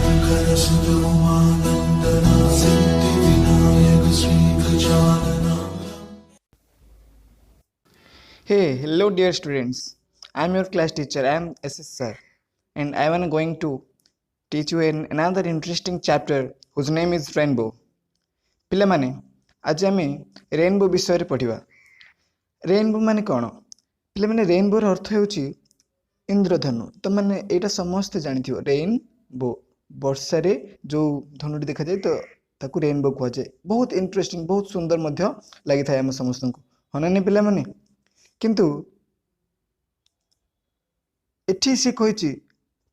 Hey, hello dear students. I am your class teacher. I am SS sir, and I am going to teach you another interesting chapter whose name is Rainbow. ପିଲାମାନେ ଆଜି ଆମେ rainbow ବିଷୟରେ ପଢ଼ିବା। Rainbow ମାନେ କ'ଣ? ପିଲାମାନେ ରେନବୋର ଅର୍ଥ ହେଉଛି ଇନ୍ଦ୍ରଧନୁ। ତ ମାନେ ଏଇଟା ସମସ୍ତେ ଜାଣିଥିବ। ରେନବୋ ବର୍ଷାରେ ଯେଉଁ ଧନୁଟି ଦେଖାଯାଏ ତ ତାକୁ ରେନବୋ କୁହାଯାଏ। ବହୁତ ଇଣ୍ଟରେଷ୍ଟିଂ, ବହୁତ ସୁନ୍ଦର ମଧ୍ୟ ଲାଗିଥାଏ ଆମ ସମସ୍ତଙ୍କୁ। ହଁ ନା ନାହିଁ ପିଲାମାନେ? କିନ୍ତୁ ଏଠି ସେ କହିଛି,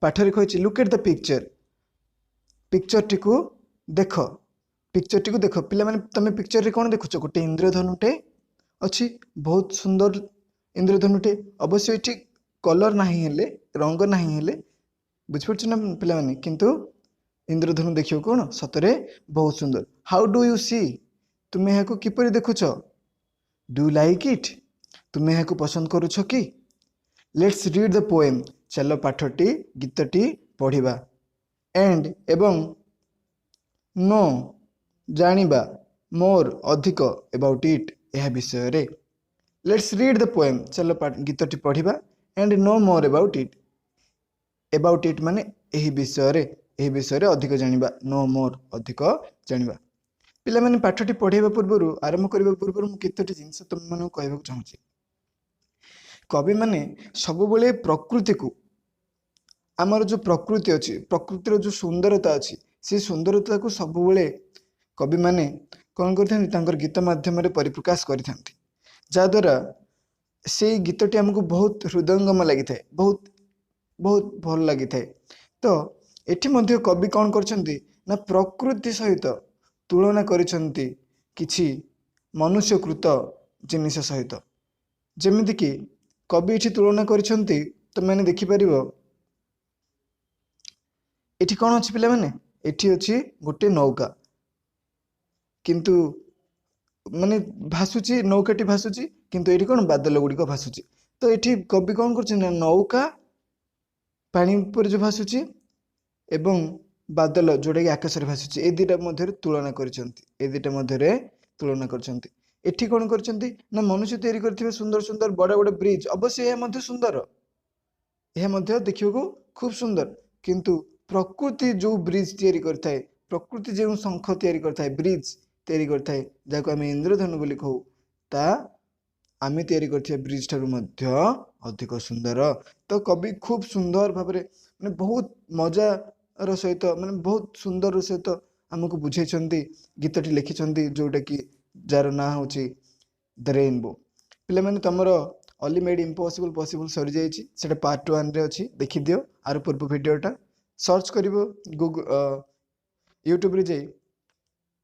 ପାଠରେ କହିଛି ଲୁକ୍ ଏଟ୍ ଦ ପିକ୍ଚର। ପିକ୍ଚରଟିକୁ ଦେଖ, ପିକ୍ଚରଟିକୁ ଦେଖ। ପିଲାମାନେ ତମେ ପିକ୍ଚରରେ କ'ଣ ଦେଖୁଛ? ଗୋଟେ ଇନ୍ଦ୍ରଧନୁଟେ ଅଛି, ବହୁତ ସୁନ୍ଦର ଇନ୍ଦ୍ରଧନୁଟେ। ଅବଶ୍ୟ ଏଠି କଲର ନାହିଁ, ହେଲେ ରଙ୍ଗ ନାହିଁ, ହେଲେ ବୁଝିପାରୁଛ ନା ପିଲାମାନେ? କିନ୍ତୁ ଇନ୍ଦ୍ରଧନୁ ଦେଖିବାକୁ କ'ଣ ସତରେ ବହୁତ ସୁନ୍ଦର। ହାଉ ଡୁ ୟୁ ସି? ତୁମେ ଏହାକୁ କିପରି ଦେଖୁଛ? Do you like it? ତୁମେ ଏହାକୁ ପସନ୍ଦ କରୁଛ କି? Let's read the poem. ଚାଲ ପାଠଟି, ଗୀତଟି ପଢ଼ିବା। ଏଣ୍ଡ ଏବଂ नो ଜାଣିବା, ମୋର ଅଧିକ, ଏବାଉଟ୍ ଇଟ୍ ଏହା ବିଷୟରେ। Let's read the poem. ଚାଲ ଗୀତଟି ପଢ଼ିବା। And no more about it. About it ମାନେ ଏହି ବିଷୟରେ ଅଧିକ ଜାଣିବା। नो ମୋର ଅଧିକ ଜାଣିବା। ପିଲାମାନେ ପାଠଟି ପଢ଼ାଇବା ପୂର୍ବରୁ, ଆରମ୍ଭ କରିବା ପୂର୍ବରୁ ମୁଁ କେତୋଟି ଜିନିଷ ତୁମମାନଙ୍କୁ କହିବାକୁ ଚାହୁଁଛି। କବିମାନେ ସବୁବେଳେ ପ୍ରକୃତିକୁ, ଆମର ଯେଉଁ ପ୍ରକୃତି ଅଛି, ପ୍ରକୃତିର ଯେଉଁ ସୁନ୍ଦରତା ଅଛି, ସେ ସୁନ୍ଦରତାକୁ ସବୁବେଳେ କବିମାନେ କ'ଣ କରିଥାନ୍ତି? ତାଙ୍କର ଗୀତ ମାଧ୍ୟମରେ ପରିପ୍ରକାଶ କରିଥାନ୍ତି, ଯାହାଦ୍ୱାରା ସେଇ ଗୀତଟି ଆମକୁ ବହୁତ ହୃଦୟଙ୍ଗମ ଲାଗିଥାଏ, ବହୁତ ବହୁତ ଭଲ ଲାଗିଥାଏ। ତ ଏଠି ମଧ୍ୟ କବି କ'ଣ କରିଛନ୍ତି ନା ପ୍ରକୃତି ସହିତ ତୁଳନା କରିଛନ୍ତି କିଛି ମନୁଷ୍ୟକୃତ ଜିନିଷ ସହିତ। ଯେମିତିକି କବି ଏଠି ତୁଳନା କରିଛନ୍ତି, ତୁମେମାନେ ଦେଖିପାରିବ। ଏଠି କ'ଣ ଅଛି ପିଲାମାନେ? ଏଠି ଅଛି ଗୋଟେ ନୌକା, କିନ୍ତୁ ମାନେ ଭାସୁଛି, ନୌକାଟି ଭାସୁଛି, କିନ୍ତୁ ଏଠି କ'ଣ ବାଦଲ ଗୁଡ଼ିକ ଭାସୁଛି। ତ ଏଠି କବି କ'ଣ କରୁଛନ୍ତି ନା ନୌକା ପାଣି ଉପରେ ଯେଉଁ ଭାସୁଛି ଏବଂ ବାଦଲ ଯେଉଁଟାକି ଆକାଶରେ ଭାସୁଛି, ଏ ଦୁଇଟା ମଧ୍ୟରେ ତୁଳନା କରିଛନ୍ତି। ଏଠି କ'ଣ କରିଛନ୍ତି ନା ମନୁଷ୍ୟ ତିଆରି କରିଥିବା ସୁନ୍ଦର ସୁନ୍ଦର ବଡ଼ ବଡ଼ ବ୍ରିଜ। ଅବଶ୍ୟ ଏହା ମଧ୍ୟ ସୁନ୍ଦର, ଏହା ମଧ୍ୟ ଦେଖିବାକୁ ଖୁବ୍ ସୁନ୍ଦର, କିନ୍ତୁ ପ୍ରକୃତି ଯେଉଁ ବ୍ରିଜ ତିଆରି କରିଥାଏ, ପ୍ରକୃତି ଯେଉଁ ଶଙ୍ଖ ତିଆରି କରିଥାଏ, ବ୍ରିଜ ତିଆରି କରିଥାଏ, ଯାହାକୁ ଆମେ ଇନ୍ଦ୍ରଧନୁ ବୋଲି କହୁ, ତାହା ଆମେ ତିଆରି କରିଥିବା ବ୍ରିଜ ଠାରୁ ମଧ୍ୟ ଅଧିକ ସୁନ୍ଦର। ତ କବି ଖୁବ୍ ସୁନ୍ଦର ଭାବରେ, ମାନେ ବହୁତ ମଜାର ସହିତ, ମାନେ ବହୁତ ସୁନ୍ଦର ସହିତ ଆମକୁ ବୁଝେଇଛନ୍ତି, ଗୀତଟି ଲେଖିଛନ୍ତି, ଯେଉଁଟାକି ଯାହାର ନାଁ ହେଉଛି ଦ ରେନବୋ। ପିଲାମାନେ ତମର ଅଲି ମେଡ୍ ଇମ୍ପସିବଲ୍ ପସିବଲ୍ ସରିଯାଇଛି, ସେଇଟା ପାର୍ଟ 1ରେ ଅଛି, ଦେଖିଦିଅ। ଆର ପୂର୍ବ ଭିଡ଼ିଓଟା ସର୍ଚ୍ଚ କରିବ ୟୁଟ୍ୟୁବରେ ଯାଇ।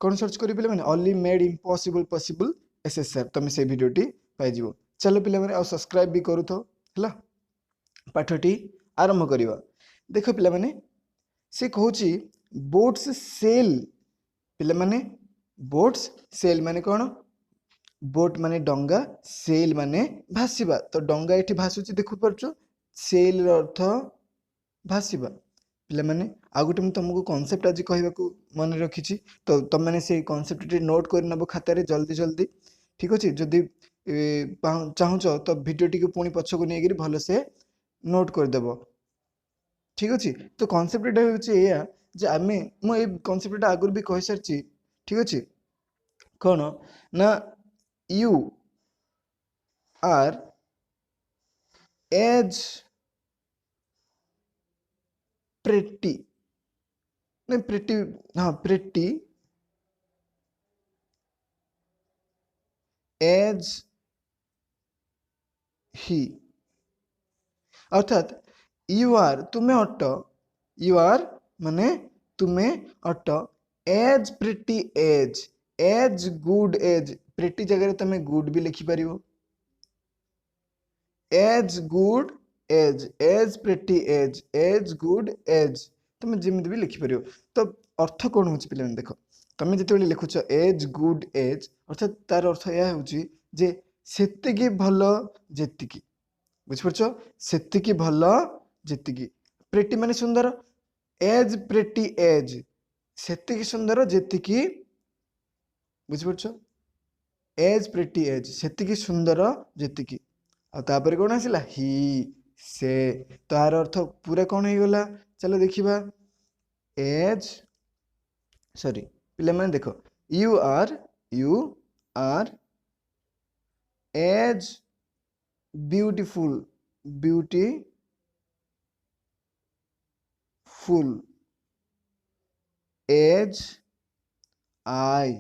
କ'ଣ ସର୍ଚ୍ଚ କରିବ ପିଲାମାନେ? ଅଲି ମେଡ୍ ଇମ୍ପସିବଲ୍ ପସିବଲ୍ SSR, ତମେ ସେଇ ଭିଡ଼ିଓଟି ପାଇଯିବ। ଚାଲ ପିଲାମାନେ, ଆଉ ସବସ୍କ୍ରାଇବ୍ ବି କରୁଥାଅ, ହେଲା। ପାଠଟି ଆରମ୍ଭ କରିବା। ଦେଖ ପିଲାମାନେ, ସେ କହୁଛି ବୋଟ୍ସ ସେଲ୍। ପିଲାମାନେ ବୋଟ୍ସ ସେଲ୍ ମାନେ କ'ଣ? ବୋଟ୍ ମାନେ ଡଙ୍ଗା, ସେଲ୍ ମାନେ ଭାସିବା। ତ ଡଙ୍ଗା ଏଠି ଭାସୁଛି, ଦେଖିପାରୁଛ। ସେଲ୍ର ଅର୍ଥ ଭାସିବା। ପିଲାମାନେ ଆଉ ଗୋଟେ ମୁଁ ତୁମକୁ କନସେପ୍ଟ ଆଜି କହିବାକୁ ମନେ ରଖିଛି, ତ ତୁମେମାନେ ସେଇ କନସେପ୍ଟଟି ନୋଟ୍ କରିନେବ ଖାତାରେ ଜଲ୍ଦି। ଠିକ୍ ଅଛି? ଯଦି ଚାହୁଁଛ ତ ଭିଡ଼ିଓଟିକୁ ପୁଣି ପଛକୁ ନେଇକରି ଭଲସେ ନୋଟ୍ କରିଦେବ। ଠିକ୍ ଅଛି? ତ କନସେପ୍ଟଟା ହେଉଛି ଏଇଆ ଯେ ମୁଁ ଏଇ କନସେପ୍ଟଟା ଆଗରୁ ବି କହିସାରିଛି। ଠିକ୍ ଅଛି? କ'ଣ ନା you are as pretty, pretty as ही, अर्थात यू आर तुम्हें अट, यू आर माने तुम्हें अट, as pretty as good as, pretty जगह तुम्हें गुड भी लिखिपर, as good as pretty as good as तुम्हें जमी भी लिखिपर। तो अर्थ कौन हो पे देख, तुम्हें जो लिखुच एज गुड एज, अर्थात तार अर्थ यह हो सेतिकी भल जेतिकी, बुझिपार सेतिकी भल जेतिकी। प्रेटी माने सुंदर, एज प्रेटी एज सेतिकी सुंदर जेतिकी बुझिपारछ एज प्रेटी एज सेतिकी सुंदर जेतिकी आ तापर कौन आसिला ही से तार अर्थ पूरा कौन हो गला चलो देखिबा एज सॉरी पिले माने देखो you are as beautiful as I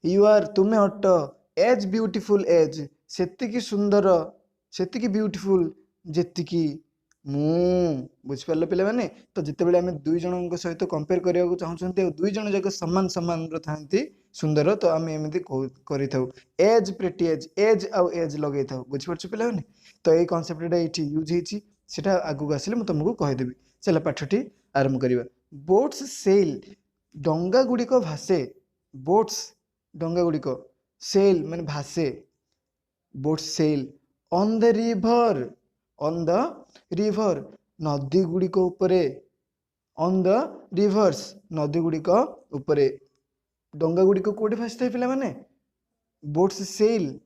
you are तुम्हें अट एज ब्यूटीफुल एज सेतिकी सुंदर सेतिकी ब्यूटीफुल जेतिकी मु बुझिपारल पिले माने तो जितेबाला आम दुई जन सहित कंपेयर करने चाहते दुई जन जाक समान समान था सुंदर तो आम एमती कर एज प्रेटी एज आउ एज लगे था बुझिपार पिले माने तो ये कनसेप्टा ये यूज होता आगू आसिले मुझे तुमको कहीदेवी चल पाठटी आरंभ करवा बोट्स सेल डंगा गुड़िक भासे बोट्स डंगा गुड़िक सेल माने भासे boats sail on the river नदी गुड़िक उपरे ऑन द रिवर्स नदी गुड़िक उपरे डंगा गुड़िक कोठी भासी थाए पिला माने boats sail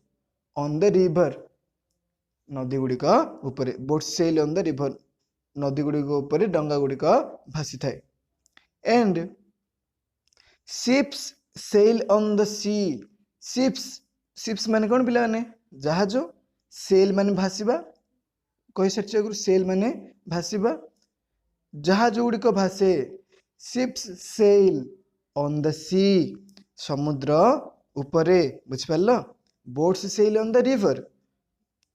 on the river नदी गुड़िक उपरे boats sail on the river नदी गुड़िक उपरे डंगा गुड़िक भासी थाए and ships sail on the sea ships माने कौन पिला माने जहाज सेल माने भासीबा कही सारी आगु सेल माने भासीबा जहाज गुड़िक भासे ships sail on the sea समुद्र उपरे बुझिपारल boats sail on the river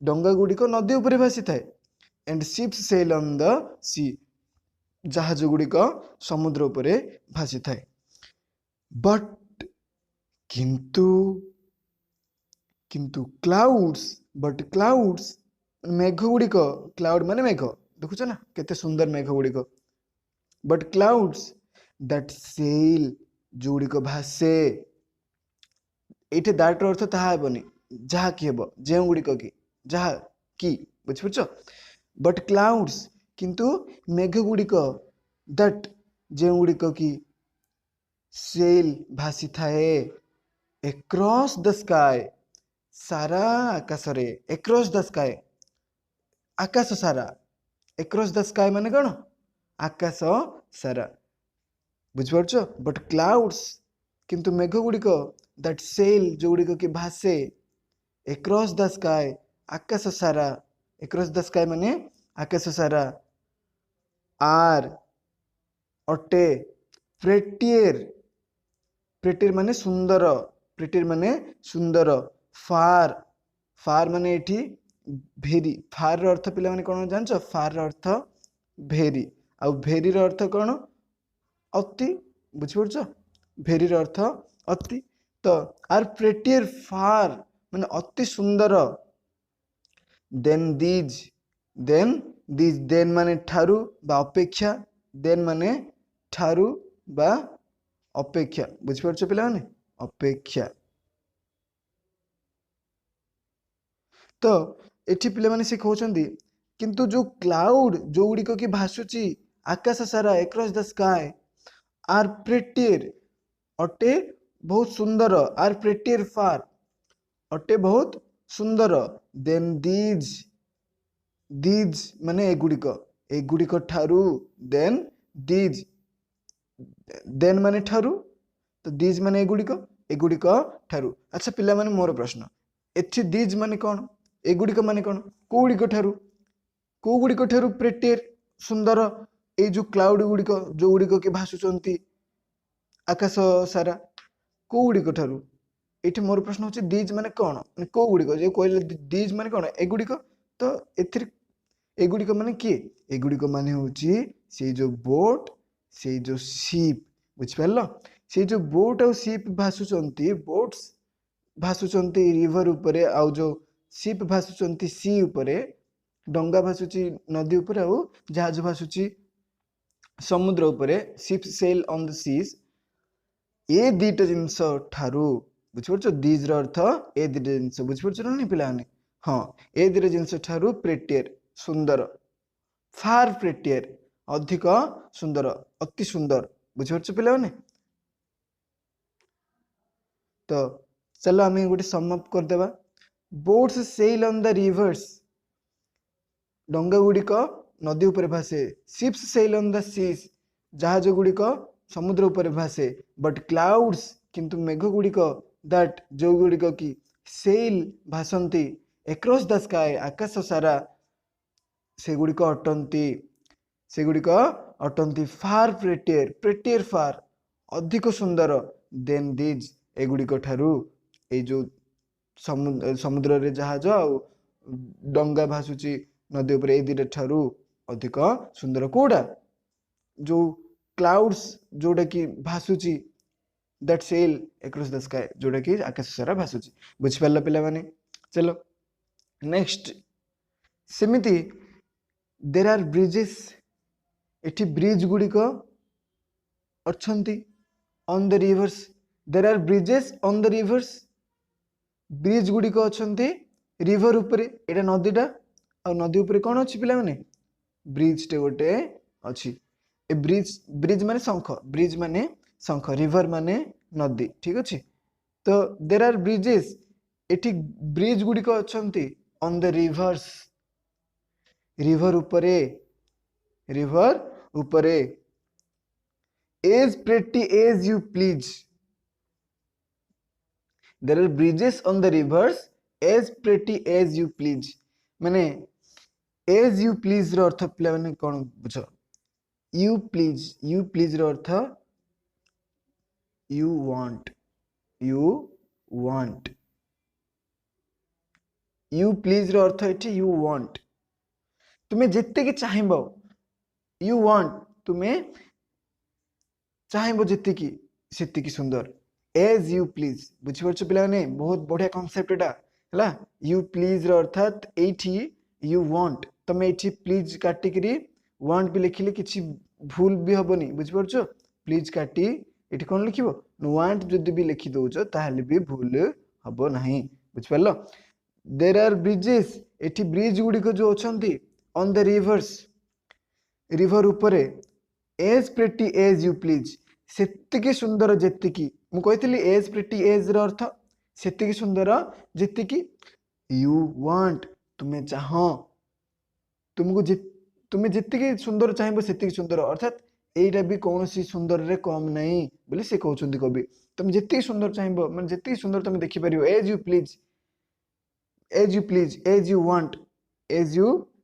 डंगा गुड़िक नदी उपरे भासी थाए and ships sail on the sea जहाज गुड़िक समुद्र उपरे भासी थाए बट किंतु किंतु क्लाउड्स मेघ गुड़िक क्लाउड माने मेघ देखुच ना केते सुंदर मेघ गुड़िक बट क्लाउड्स दैट सेल जो गुड़िक भासे ये दैट अर्थ ताहा हेबनी जहा कि हेब जे गुड़िक कि जहा कि बुझिपारछ बट क्लाउड्स किंतु मेघ गुड़िक दैट जे गुड़िक कि सेल भासी थाए एक्रॉस द स्काई सारा आकाश रे एक्रॉस द स्काई आकाश सारा एक्रॉस द स्काई माने कौन आकाश सारा बुझिपारछ बट क्लाउड्स किंतु मेघ गुड़िक दैट सेल जो गुड़िक कि भासे एक्रॉस द स्काई आकाश सारा एक्रॉस द स्काई माने आकाश सारा आर अटे प्रेटियर माने सुंदर फार माने एठी भेरी फार रो अर्थ पिला माने कोन जानछ फार रो अर्थ भेरी आ भेरी रो अर्थ कोन अति बुझिपरछ भेरी रो अर्थ अति तो आर प्रेटियर फार माने अति सुंदर देन माने ठारू बा अपेक्षा देन माने ठारू बा अपेक्षा बुझिपरछ पिला माने अपेक्षा तो एठी पिले माने से कहउछंदी किंतु जो क्लाउड जो गुड़िक कि भासुची आकाश सारा एक्रॉस द स्काई आर प्रेटियर अटे बहुत सुंदर आर प्रेटियर फार अटे बहुत सुंदर देन दीज माने एगुड़िक ठारू देन माने ठारू तो दीज माने एगुड़िक ठारू अच्छा पिला माने मोर प्रश्न एठी दीज माने कौन एगुड़िक माने कौन को गुड़िक ठारू प्रेटियर सुंदर ए जो क्लाउड गुड़िक जो गुड़िक के भासुचंती आकाश सारा को गुड़िक ठारू एठी मोर प्रश्न होची दीज माने कौन को गुड़िक जे कहले दीज माने कौन एगुड़िक तो एथिर एगुड़िक माने किए एगुड़िक माने होची से जो बोट से जो शिप बुझिपारल से जो बोट और शिप भासुचंती बोट्स भासुचंती रिवर उपरे आउ जो शिप भासुचंती सी उपरे डंगा भासुची नदी उपरे आउ जहाज भासुची समुद्र उपरे ship sail on the seas ए दीटा जिनस ठारू बुझिपारछ दीज रो अर्थ ए दीटा जिनस बुझिपारछ ना पिलाने हाँ ए दीटा जिनस ठारू प्रेटियर सुंदर फार प्रेटियर अधिक सुंदर अति सुंदर बुझिपारछ पिला माने तो चलो आम गोटे सम अप करदेबा boats sail on the rivers डंगा गुड़िक नदी उपर भासे ships sail on the seas जहाज गुड़िक समुद्र उपर भासे बट क्लाउड्स किंतु मेघ गुड़िक दैट जो गुड़िक कि सेल भासंती एक्रॉस द स्काई आकाश सारा से गुड़िक अटंती फार प्रेटियर फार अधिक सुंदर देन दिज एगुड़िक ठारू ए जो समुद्र रे जहाज आ डंगा भासुची नदी उपर ए दुटा ठारू अधिक सुंदर कोड़ा जो क्लाउड्स जोटा कि भासुची that sail across the sky जोटा कि आकाश सारा भासुची बुझिपार पिला माने चलो नेक्स्ट सेमिति देर आर ब्रिजेस एठी ब्रिज गुड़िक अच्छी on the rivers there are bridges on the rivers bridge गुड़िक अच्छी रिवर उपरे एटा नदीटा आ नदी उपरे कौन अच्छी पिला माने ब्रिज टे गोटे अच्छी ए ब्रिज माने शंख रिवर माने नदी ठीक अच्छे तो देर आर ब्रिजेस एठी ब्रिज गुड़िक अच्छी ऑन द रिवर्स रिवर उपरे as pretty as you please there are bridges on the rivers as pretty as you please माने एज यू प्लीज रो अर्थ पिला माने कौन बुझ यू प्लीज रो अर्थ यू वांट यू प्लीज रो अर्थ एठी यू वांट तुम्हें जिते कि चाहिबो यू वांट तुम्हें चाहिबो जिते कि सेति कि सुंदर एज यू प्लीज बुझिपारछ पिला ने बहुत बढ़िया कांसेप्ट एटा हला यू प्लीज रो अर्थात एठी यू वांट तमे एठी प्लीज काटी करी वांट भी लिखिले किछि भूल भी हबनी बुझिपारछ प्लीज काटी एठी कोन लिखिबो वांट जदि भी लिखि दोजो ताहले भी भूल हबो नाही बुझिपारलो देर आर ब्रिजेस एठी ब्रिज गुड़िक जो अछंती ऑन द रिवर्स रिवर उपरे as pretty as you please सेतिकी सुंदर जेतिकी मु कहितली एज प्रेटी एज रो अर्थ सेतिकी सुंदर जेतिकी यू वांट तुम्हें चाहो तुमको तुम्हें जेतिकी सुंदर चाहिबो सेतिकी सुंदर अर्थात एटा भी कौनसी सुंदर रे कम नहीं बोले से कहउछंती कवि तुम जेतिकी सुंदर चाहिबो माने जेतिकी सुंदर तुम देखि परियो as you please as you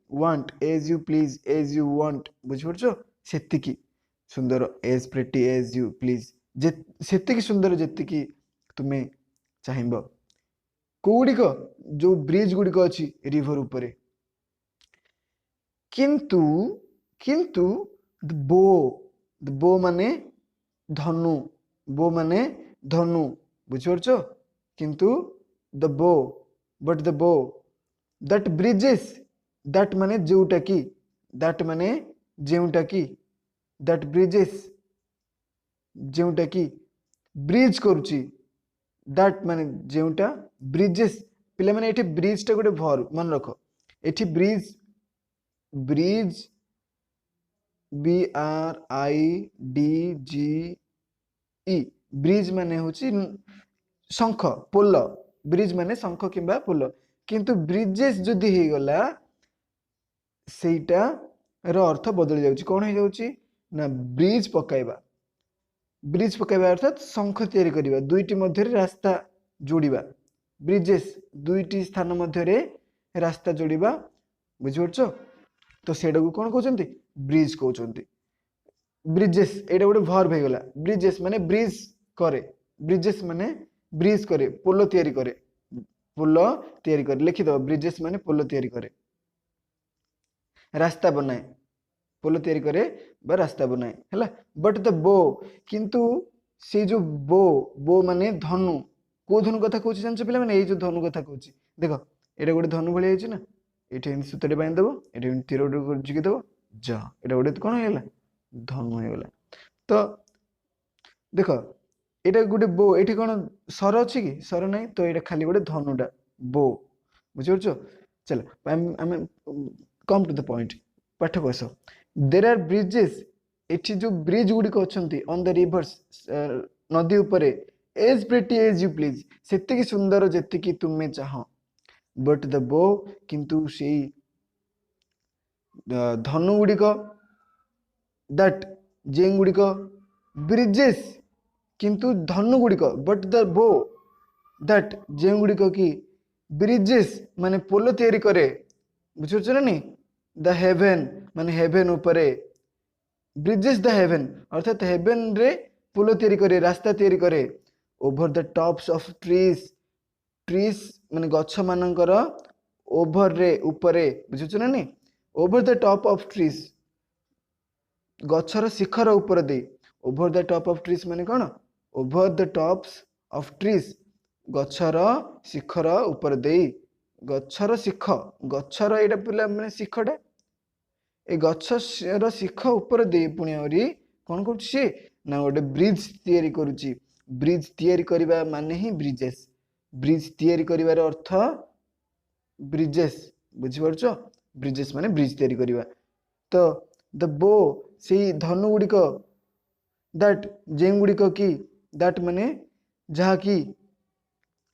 want as you please as you want बुझिपारछो सेतिकी सुंदर as pretty as you please सेतिकी सुंदर जेतिकी तुम्हें चाहिबो कोउडिक जो ब्रिज गुड़िक अच्छी रिवर उपरे किंतु द बो माने धनु बुझिपारछो किंतु द बो बट द बो दैट ब्रिजेस दैट माने जोटा की दैट माने जेउटा की दैट ब्रिजेस जेउटा की ब्रिज करूची दैट माने जेउटा ब्रिजेस पिला माने एठी ब्रिज टा गोटे वर्ब मन रखो एठी bridge B R I D G E bridge माने होची शंख पोल ब्रिज माने शंख किंबा पोल किंतु ब्रिजेस जदि हे गला सेटा रो अर्थ बदल जाउची कोन हे जाउची ना ब्रिज पकाइबा अर्थात शंख तैयारी करिबा दुईटी मध्य रास्ता जोड़िबा ब्रिजेस दुईटी स्थान मध्य रास्ता जोड़िबा बुझिपारछो तो सेटा को कोन कहउचंती ब्रिज कहउचंती ब्रिजेस एटा गोटे वर्ब हे गला ब्रिजेस माने ब्रिज करे ब्रिजेस माने ब्रिज करे पोल तैयारी करे लिखि दो ब्रिजेस माने पोल तैयारी करे रास्ता बनाए पोल तैयारी करे बा रास्ता बनाए हैला बट द बो किंतु से जो बो माने धनु को धनु कथा कहउची जानछ पिला माने ए जो धनु कथा कहउची देखो एटा गोटे धनु भली आइछि ना एठी सुतरे बांध देबो एठी तीर गोटे जिकी देबो जा एटा गोटे कोन हे गला धनु हे गला तो देखो एटा गोटे बो एठी कोन सर अछि कि सर नाही तो एटा खाली गोटे धनुटा बो बुझिपारछो चलो हम कम टू द पॉइंट पाठ बस देर आर ब्रिजेस एठी जो ब्रिज गुड़िक अच्छा ऑन द रिवर्स नदी उपरे as pretty as you please सेतिकी सुंदर जेतिकी तुम्हें चाह बट द बो किंतु से धनु गुड़िक दैट जें गुड़िक ब्रिजेस किंतु धनु गुड़िक बट द बो दैट जें गुड़िक कि ब्रिजेस माने पोल तैयारी करे बुझुछ ना नी द हेवन माने हेवन उपरे ब्रिजेस द हेवन अर्थात हेवन रे पोल तैयारी करे रास्ता तैयारी करे over the tops of trees trees माने गछ मानकर ओवर रे उपरे बुझुछ ना नी over the top of trees गछर शिखर ऊपर दे over the top of trees माने कौन over the tops of trees गछर शिखर ऊपर दे गछर शिख गछर एटा पिला माने शिखटा ए गछर शिख ऊपर दे पुणी आहुरी कौन कर ना गोटे ब्रिज तैयारी करुची ब्रिज तैयारी करबा माने ही ब्रिजेस ब्रिज तैयारी करिवार अर्थ ब्रिजेस बुझी पारछो ब्रिजेस माने ब्रिज तैयारी करबा तो द बो से धनु गुड़िक दैट जें गुड़िक कि दैट माने जहा कि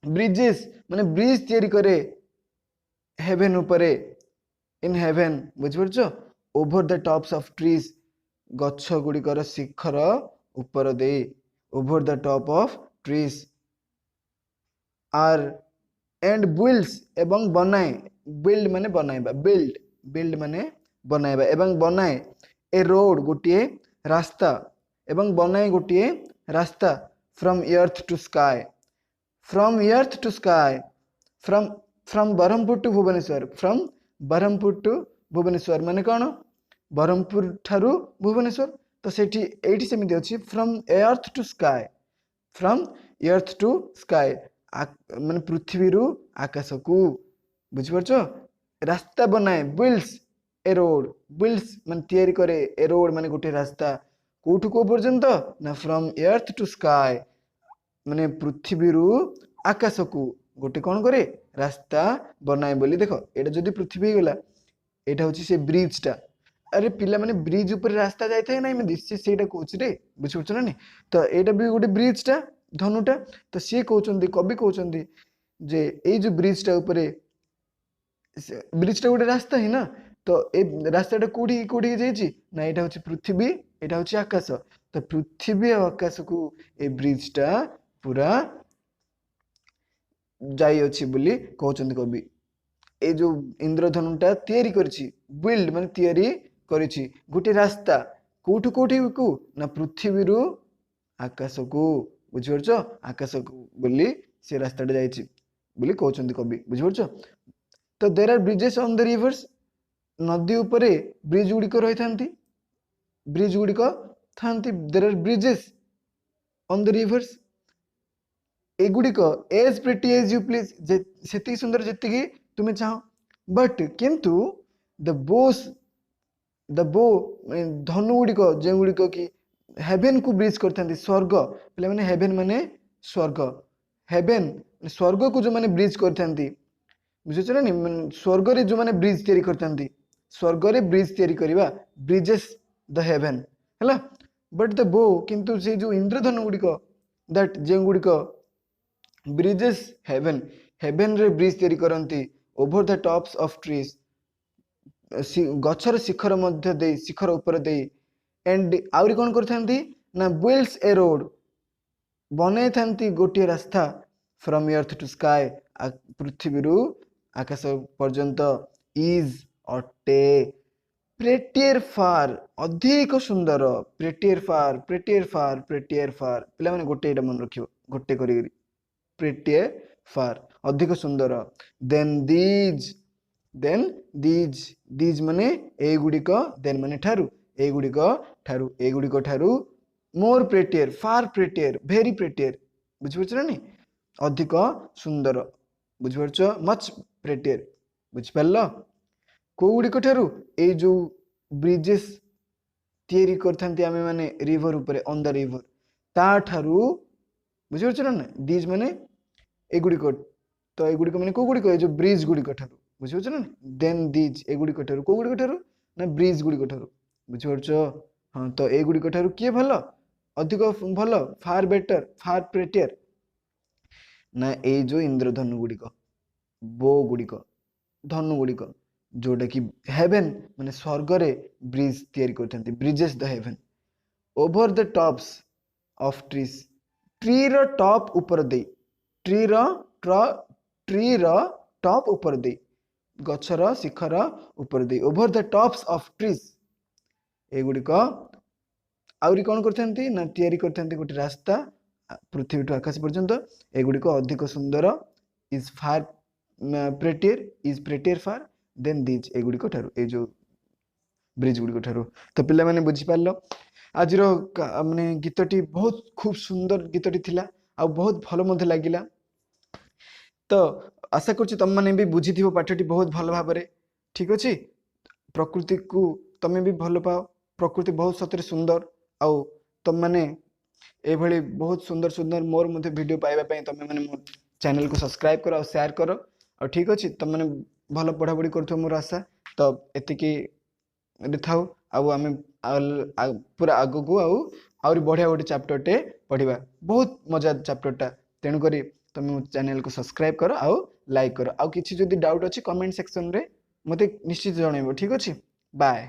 ब्रिजेस माने ब्रिज तैयारी करे हेवन उपरे इन हेवन बुझी पारछो over the tops of trees गछ गुड़िकर शिखर ऊपर दे over the top of trees आर एंड बिल्ड्स एवं बनाए बिल्ड माने बनाइबा बिल्ड बिल्ड माने बनाइबा एवं बनाए ए रोड गोटे रास्ता एवं बनाए गोटे रास्ता from earth to sky from earth to sky from from Brahmapur to Bhubaneswar from Brahmapur to Bhubaneswar माने कौन ब्रह्मपुर ठारू भुवनेश्वर तो सेठी एठी सेमिति अछि from earth to sky from earth to sky माने पृथ्वी रु आकाश को बुझी पारछो रास्ता बनाए बिल्ड्स ए रोड बिल्ड्स माने तैयारी करे ए रोड माने गोटे रास्ता कोठु को पर्यंत ना फ्रॉम अर्थ टू स्काई माने पृथ्वी रु आकाश को गोटे कौन करे रास्ता बनाए बोली देखो एटा जदी पृथ्वी गला एटा होची से ब्रिज टा अरे पिला माने ब्रिज ऊपर रास्ता जाय थाए ना मैं दिसि सेटा कोच रे बुझी पारछो ना तो एटा भी गोटे ब्रिज टा धनुटा तो सी कहते कवि कहते जे ये जो ब्रिज टा ऊपर ब्रिज टा गोटे रास्ता ही ना तो ए रास्ता कौटी कौटी जाइए ना यहाँ हूँ पृथ्वी यहाँ हूँ आकाश तो पृथ्वी और आकाश को ए ब्रिज टा पूरा जाई अच्छी बोली कहते कवि ए जो इंद्रधनुटा तैयारी करछि बिल्ड माने तैयारी करछि गोटे रास्ता कोठु कोठी को ना पृथ्वी रु आकाश को बुझिपारछ आकाश को बोली से रास्ता जाइछि बोली कहते कवि बुझिपारछ तो there are bridges on the rivers नदी उपरे ब्रिज गुड़िक रही था ब्रिज गुड़िक था there are bridges on the rivers एगुड़िक as pretty as you please से सुंदर जी तुम्हें चाह बट किंतु द बो धनु गुड़िक जो गुड़िक कि हेवेन को ब्रिज करते स्वर्ग पे मैंने हेवेन माने स्वर्ग हेवेन स्वर्ग को जो मैंने ब्रिज करते बुझे ना स्वर्ग रे जो मैंने ब्रिज तैयारी करते स्वर्ग रे ब्रिज तैयारी करवा ब्रिजेस द हेवेन है बट द बो किंतु से जो इंद्रधनु गुड़िक दैट जो गुड़िक ब्रिजेस हेवेन हेवेन रे ब्रिज तैयारी करती over the tops of trees गछर शिखर मध्य दे शिखर ऊपर दे एंड आउरी कौन करथांती ना बिल्ड्स ए रोड बने थांती गोटे रास्ता फ्रॉम अर्थ टू स्काई पृथ्वी रु आकाश पर्यंत इज अटे प्रेटियर फार अधिक सुंदर प्रेटियर फार प्रेटियर फार प्रेटियर फार पिला माने गोटे एटा मन रखियो गोटे करी प्रेटियर फार अधिक सुंदर देन दीज माने ए गुड़िक देन माने ठारू ए गुड़िक ठारू मोर प्रेटियर फार प्रेटियर भेरी प्रेटियर बुझिपारछ ना नी अधिक सुंदर बुझिपारछ मच प्रेटियर बुझिपारल को गुड़िक ठारू ए जो ब्रिजेस तैयारी करथांती आमे माने रिवर ऊपर ऑन द रिवर ता ठारू बुझिपारछ ना दीज माने ए गुड़िक तो ए गुड़िक माने को गुड़िक ए जो ब्रिज गुड़िक ठारू बुझिपारछ ना देन दीज ए गुड़िक ठारू को गुड़िक ठारू ना ब्रिज गुड़िक ठारू बुझिपारुछ हाँ तो एगुड़िक ठारू किए भल अधिक भल फार बेटर फार प्रेटियर ना ए जो इंद्रधनु गुड़िक बो गुड़िक धनु गुड़िक जोटा कि हेवन माने स्वर्ग रे ब्रिज तैयारी करथंती bridges the heaven over the tops of trees tree रो टॉप ऊपर दे ट्री रो ट्री रो टॉप ऊपर दे गछर शिखर ऊपर दे over the tops of trees एगुड़िक आउरी कौन करथंती ना तैयारी करथंती गोटे रास्ता पृथ्वी टू आकाश पर्यंत एगुड़िक अधिक सुंदर is far prettier far than these एगुड़िक ठारू ए जो ब्रिज गुड़िक ठारू तो पिला माने बुझी पारलो आज माने गीतटी बहुत खूब सुंदर गीतटी थिला आ बहुत भलो मधे लागिला तो आशा करूँ तुम मैंने भी बुझी पाठटी बहुत भल भाव ठीक अच्छे प्रकृति को तमें भी भल पाओ प्रकृति बहुत सतरे सुंदर आउ तुम मैंने ये बहुत सुंदर सुंदर मोर मध्य वीडियो पाइबा तुम मैंने मो चैनल को सब्सक्राइब कर और शेयर कर और ठीक अच्छे तुम मैंने भल पढ़ापढ़ी कर मोर आशा तो एति था आम पूरा आग को आउरी बढ़िया गोटे चैप्टर टे पढ़ा बहुत मजा चैप्टरटा तेणुक तुम चैनल को सब्सक्राइब कर आउ लाइक कर आउ किसी जदि डाउट अच्छी कमेंट सेक्शन रे मते निश्चित जनइबो ठीक अच्छे बाय